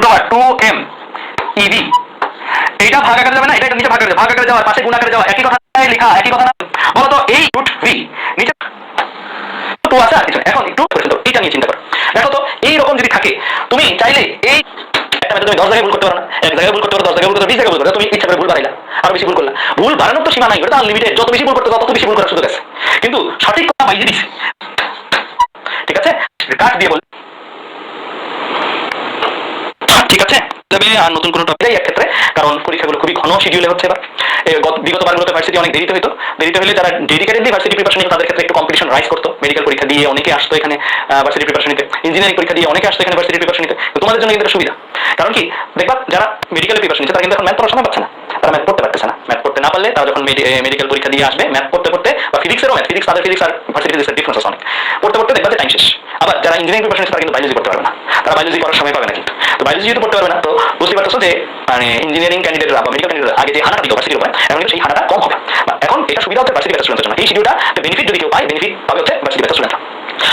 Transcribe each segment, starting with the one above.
2m ED, এটা ভাগ আকারে যাবে না, এটা নিচে ভাগ আকারে যাওয়া, পাশে গুণ আকারে যাওয়া, একই কথা লেখা, একই কথা না। বলো তো এই রুট ভি নিচে 2 আছে আর কিছু। এখন একটু এটা নিয়ে চিন্তা করো। দেখো তো এই রকম যদি থাকে, তুমি চাইলে এই একটা মেথড তুমি 10 জায়গায় ভুল করতে পারো না, এক জায়গায় ভুল করতে পারো, 10 জায়গায় ভুল করতে পারো, 20 জায়গায় ভুল করতে পারো। তুমি ইচ্ছা করে ভুল বাড়াইলা, আরো বেশি ভুল করলা। ভুল বাড়ানোর তো সীমা নাই, ওটা আনলিমিটেড। যত বেশি ভুল করতে তত বেশি ভুল করার সুযোগ আছে। কিন্তু সঠিক কথা বাইরে দিছে, ঠিক আছে? কাট দিয়ে বল, ঠিক আছে? তবে আর নতুন কোনো টপিক এক ক্ষেত্রে, কারণ পরীক্ষাগুলো খুবই ঘন শিডিউলে হচ্ছে এবার। বিগত বারগুলোতে ভার্সিটি অনেক দেরিতে হইতো, দেরিতে হলে যারা ডেডিকেটেডলি ভার্সিটি প্রিপারেশন নিত তাদের ক্ষেত্রে একটু কম্পিটিশন রাইজ করতো। মেডিকেল পরীক্ষা দিয়ে অনেকে আসতো এখানে ভার্সিটি প্রিপারেশন নিতে, ইঞ্জিনিয়ারিং পরীক্ষা দিয়ে অনেকে আসতো এখানে ভার্সিটি প্রিপারেশন নিতে। তো তোমাদের জন্য কিন্তু সুবিধা, কারণ কি দেখবা যারা মেডিকেল প্রিপারেশন নিচ্ছে তারা কিন্তু এখন ম্যাথ পড়ার সময় পাচ্ছে না, তারা ম্যাথ পড়তে পারতেছে না। ম্যাথ পড়তে না পারলে তারা যখন মেডিকেল পরীক্ষা দিয়ে আসবে, ম্যাথ পড়তে পড়তে বা ফিজিক্সেরও ম্যাথ, ফিজিক্স তাদের ফিজিক্স আর ভার্সিটি ফিজিক্সের ডিফারেন্স আছে অনেক, পড়তে পড়তে দেখবা যে টাইম শেষ। আবার যারা ইঞ্জিনিয়ারিং প্রিপারেশন নিচ্ছে তারা কিন্তু বায়োলজি পড়তে পারবে না, তারা বায়োলজি পড়ার সময় পাবে না। কিন্তু তো বায়োলজি যেহেতু পড়তে পারবে না, তো বুঝতে পারতেছো যে মানে ইঞ্জিনিয়ারিং ক্যান্ডিডেটরা বা মেডিকেল ক্যান্ডিডেটরা আগে যে হানাটা দিত ভার্সিটির উপরে, এখন কিন্তু সেই হানাটা কম হবে। এখন এটা সুবিধা হচ্ছে ভার্সিটি স্টুডেন্টের জন্য। এই শিডিউলটা বেনিফিট যদি কেউ পায়, বেনিফিট পাবে হচ্ছে ভার্সিটি স্টুডেন্টরা।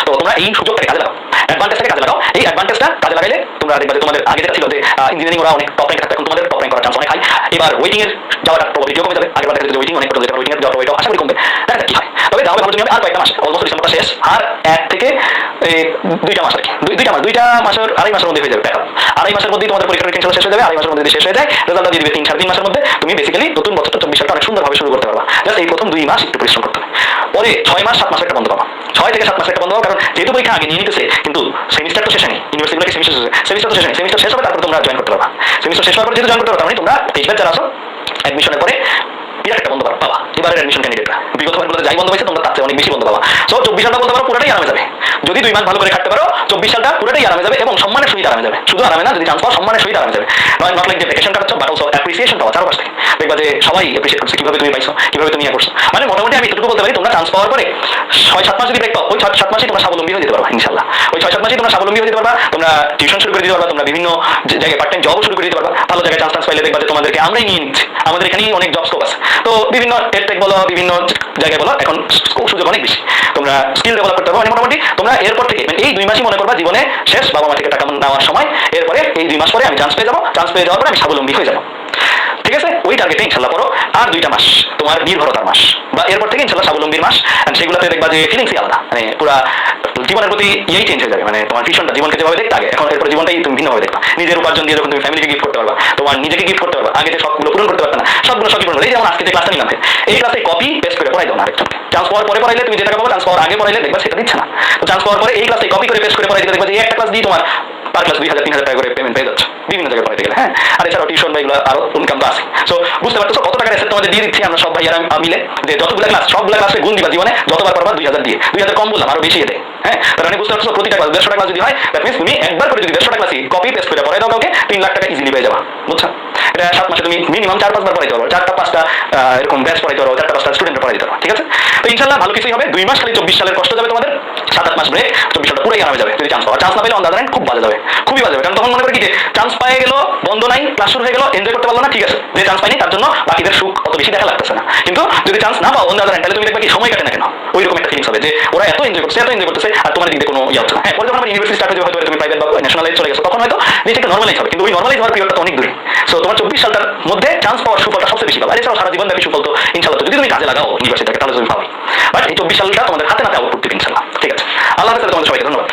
তো তোমরা এই সুযোগটাকে কাজে লাগাও, অ্যাডভান্টেজটাকে কাজে লাগাও। এই অ্যাডভান্টেজটা কাজে লাগাইলে তোমরা দেখবে যে তোমাদের আগে যেটা ছিল যে ইঞ্জিনিয়ারিং ওরা অনেক টপ র্যাঙ্কে থাকতো, এখন তোমাদের টপ র্যাঙ্ক করার চান্স অনেক হাই। এবার ওয়েটিং এর যাওয়াটা প্রবাবিলিটিও কমে যাবে। আগের দেখা যেত যে ওয়েটিং অনেক কমে যেত, ওয়েটিং এর যাওয়ার প্রবাবিলিটি আশা করি কমবে। দেখা যাক কি হয়। তবে যাওয়া ভালো জন্য আর কয়েকটা মাস, অলমোস্ট ডিসেম্বরটা শেষ, আর 1 থেকে 2টা মাস আর কি, 2টা মাসের আড়াই মাসের মধ্যে হয়ে যাবে। আড়াই মাসের মধ্যেই তোমাদের পরীক্ষার টেনশন শেষ হয়ে যাবে। আড়াই মাসের মধ্যে যদি শেষ হয়ে যায়, রেজাল্টটা দিয়ে দিবে 3-3.5 মাসের মধ্যে। তুমি বেসিক্যালি নতুন বছরটা 24 সালটা অনেক সুন্দরভাবে শুরু করতে পারবা। জাস্ট এই প্রথম 2 মাস একটু পরিশ্রম করতে হবে, পরে 6 মাস 7 মাসের একটা বন্ধ পাবা। 6 থেকে 7 মাসের একটা বন্ধ পাবা, কারণ যেহেতু পরীক্ষা আগে নিয়ে নিতেছে, কিন্তু সেমিস্টার তো শেষ হয়নি। ইউনিভার্সিটিগুলোকে সেমিস্টার তো শেষ হয়নি, সেমিস্টার শেষ হবে তারপর তোমরা জয়েন করতে পারবা। সেমিস্টার শেষ হওয়ার পর যেহেতু জয়েন করতে পারবা, মানে তোমরা 23 ব্যাচ যারা আছো অ্যাডমিশনের পরে বিরাট একটা বন্ধ পাবা। এবারের অ্যাডমিশন ক্যান্ডিডেটরা বিগত বারগুলোতে যাই বন্ধ হয়েছে, তোমরা তার চেয়ে অনেক বেশি বন্ধ পাবা। সো 24 সালটা বলতে পারো পুরোটাই আরামে যাবে। যদি 2 মাস ভালো করে কাটতে পারো, 24 সালটা পুরোটাই আরামে যাবে এবং সম্মানের সহিত আরামে যাবে। শুধু আরামে না, যদি চান্স পাও সম্মানের সহিত আরামে যাবে। নট লাইক যে ভ্যাকেশন কাটাচ্ছ, বাট অলসো অ্যাপ্রিসিয়েশন পাওয়া চারপাশ থেকে। দেখবা যে সবাই অ্যাপ্রিসিয়েট করছে কিভাবে তুমি পাইছো, কিভাবে তুমি করছো। মানে মোটামুটি আমি এতটুকু বলতে পারি, তোমরা চান্স পাওয়ার পরে 6-7 মাস যদি ব্রেক পাও, ওই 6-7 মাসে তোমরা স্বাবলম্বী হয়ে যেতে পারবা ইনশাআল্লাহ। ওই 6-7 মাসে তোমরা স্বাবলম্বী হয়ে যেতে পারবা, তোমরা টিউশন শুরু করে দিতে পারবা, তোমরা বিভিন্ন জায়গায় পার্ট টাইম জবও শুরু করে দিতে পারবা। ভালো জায়গায় চান্স পাইলে দেখবা যে তোমাদেরকে আমরাই নিয়ে নিচ্ছি, আমাদের এখানেই অনেক জব স্কোপ আছে। তো বিভিন্ন টেক বলো, বিভিন্ন জায়গায় বলো, এখন সুযোগ অনেক বেশি। তোমরা স্কিল ডেভেলপ করতে পারো। মানে মোটামুটি তোমরা এরপর থেকে মানে এই 2 মাসই মনে করবা জীবনে শেষ, বাবা মা থেকে টাকা নেওয়ার সময়। এরপরে এই 2 মাস পরে আমি চান্স পেয়ে যাবো, চান্স পেয়ে যাওয়ার পরে আমি স্বাবলম্বী হয়ে যাবো। ঠিক আছে? ওই টার্গেটে ইনশাল্লাহ পড়ো। আর 2টা মাস তোমার নির্ভরতার মাস, বা এরপর থেকে ইনশাল্লাহ স্বাবলম্বীর মাস। সেগুলোতে দেখবা যে ফিলিংসই আলাদা, মানে পুরা জীবনের প্রতি ইয়েই চেঞ্জ হয়ে যাবে। মানে তোমার ভীষণটা জীবনকে যেভাবে দেখতে আগে, এখন এরপর জীবনটাই তুমি ভিন্নভাবে দেখবা। নিজের উপার্জন দিয়ে যখন তুমি ফ্যামিলিকে গিফট করতে পারবা, তোমার নিজেকে গিফট করতে পারবা। আগে যে সবগুলো পূরণ করতে পারবে না, সবগুলো সবই পূরণ করবে। এই যেমন আজকে যে ক্লাসটা নিলাম, এই ক্লাসে কপি পেস্ট করে পড়াই দাও না আরেকজনকে। চান্স পাওয়ার পরে পড়াইলে তুমি যে টাকা পাবো, চান্স পাওয়ার আগে পড়াইলে দেখবা সেটা দিচ্ছে না। তো চান্স পাওয়ার পরে এই ক্লাসে কপি করে পেস্ট করে পড়াই দিলে দেখবা যে একটা ক্লাস দিয়ে তোমার পার ক্লাস 2000-3000 টাকা করে পেমেন্ট পেয়ে যাচ্ছে বিভিন্ন জায়গায় পড়াইতে গেলে। হ্যাঁ, আর এছাড়াও টিউশন বা এগুলো আরো ইনকাম তো আছে। সো বুঝতে পারছো কত টাকার অ্যাসেট তোমাদের দিয়ে দিচ্ছি আমরা সব ভাইয়ারা মিলে, যে যতগুলো ক্লাস সবগুলো ক্লাসে গুণ দিবা জীবনে, যতবার পারবা 2000 দিয়ে। 2000 কম বললাম, আরো বেশি দেয়। হ্যাঁ, তাহলে বুঝতে পারছো প্রতিটা ক্লাস 150 টাকা যদি হয়, দ্যাট মিন্স তুমি একবার করে যদি 150 টাকা ক্লাসই কপি পেস্ট করে পড়াই দাও কাউকে, 3 লাখ টাকা ইজিলি পেয়ে যাবা। বুঝছো? এটা 7 মাসে তুমি মিনিমাম 4-5 বার পড়াইতে পারো, 4টা-5টা এরকম ব্যাচ পড়াইতে পারো, 4টা-5টা স্টুডেন্ট পড়াই দিতে পারো। ঠিক আছে? তো ইনশাআল্লাহ ভালো কিছুই হবে। 2 মাস খালি 24 সালের কষ্ট যাবে তোমাদের, 7-8 মাস ব্রেক, 24 সালটা পুরাই আরামে যাবে যদি চান্স পাও। চান্স না পেলে অন দ্য আদার হ্যান্ড খুব বাজে যাবে, খুবই বাজে যাবে। কারণ তখন মনে করে কি যে চান্স পায়ে গেল, বন্ধ নাই, ক্লাস শুরু হয়ে গেল, এনজয় করতে পারলো না, ঠিক আছে। যে চান্স পাইনি তার জন্য বাকিদের সুখ অত বেশি দেখা লাগতেছে না। কিন্তু যদি চান্স না পাও অন দ্য আদার হ্যান্ড, তাহলে তুমি দেখবে কি সময় কাটে না কেন, ওই রকম একটা ফিলিংস হবে যে ওরা এত এনজয় করতেছে আর তোমার দিকে কোনো ইয়ে হচ্ছে না। হ্যাঁ, পরে যখন আমার ইউনিভার্সিটি স্টার্ট হয়ে যাবে, হয়তো তুমি প্রাইভেট বা ন্যাশনালাইজ চলে গেছো, তখন হয়তো নিজেকে নর্মালাইজ হবে। কিন্তু ওই নর্মালাইজ হওয়ার পিরিয়ডটা অনেক দূরে। সো তোমার 24 সালটার মধ্যে চান্স পাওয়ার সুফলটা সবচেয়ে বেশি পাবে। আর এছাড়াও সারা জীবন ব্যাপী সুফল তো ইনশাআল্লাহ যদি তুমি কাজে লাগাও ইউনিভার্সিটিটাকে, তাহলে তুমি পাবে। বাট এই 24 সালটা তোমাদের হাতে নাতে আউটপুট দিবে ইনশাআল্লাহ। ঠিক আছে? আল্লাহ হাফেজ তোমাদের সবাইকে, ধন্যবাদ।